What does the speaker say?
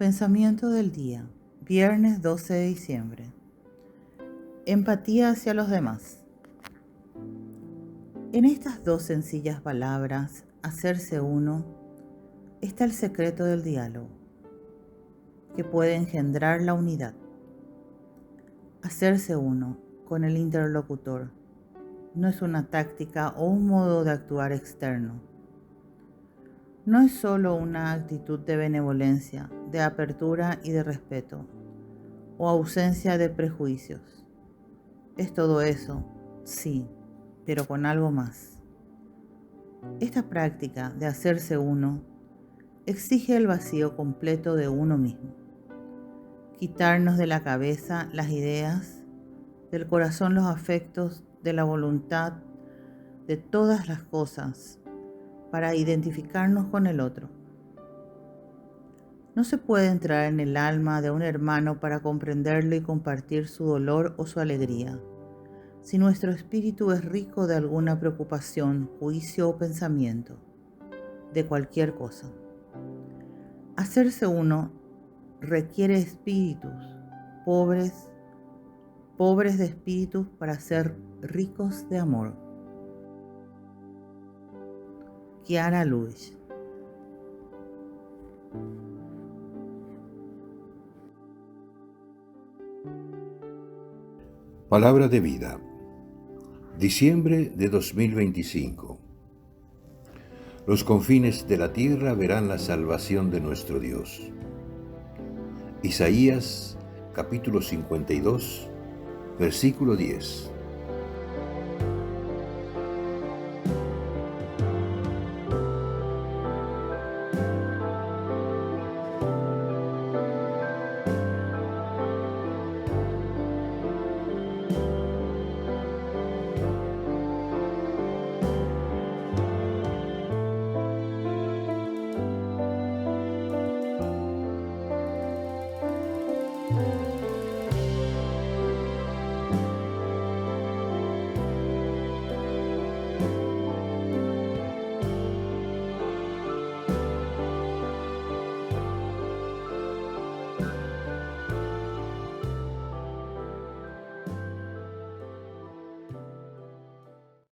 Pensamiento del día, viernes 12 de diciembre. Empatía hacia los demás. En estas dos sencillas palabras, hacerse uno, está el secreto del diálogo, que puede engendrar la unidad. Hacerse uno con el interlocutor no es una táctica o un modo de actuar externo. No es solo una actitud de benevolencia, de apertura y de respeto, o ausencia de prejuicios. Es todo eso, sí, pero con algo más. Esta práctica de hacerse uno exige el vacío completo de uno mismo. Quitarnos de la cabeza las ideas, del corazón los afectos, de la voluntad, de todas las cosas, para identificarnos con el otro. No se puede entrar en el alma de un hermano para comprenderlo y compartir su dolor o su alegría, si nuestro espíritu es rico de alguna preocupación, juicio o pensamiento, de cualquier cosa. Hacerse uno requiere espíritus pobres de espíritus para ser ricos de amor. Chiara Lubich. Palabra de vida. Diciembre de 2025. Los confines de la tierra verán la salvación de nuestro Dios. Isaías, capítulo 52, versículo 10.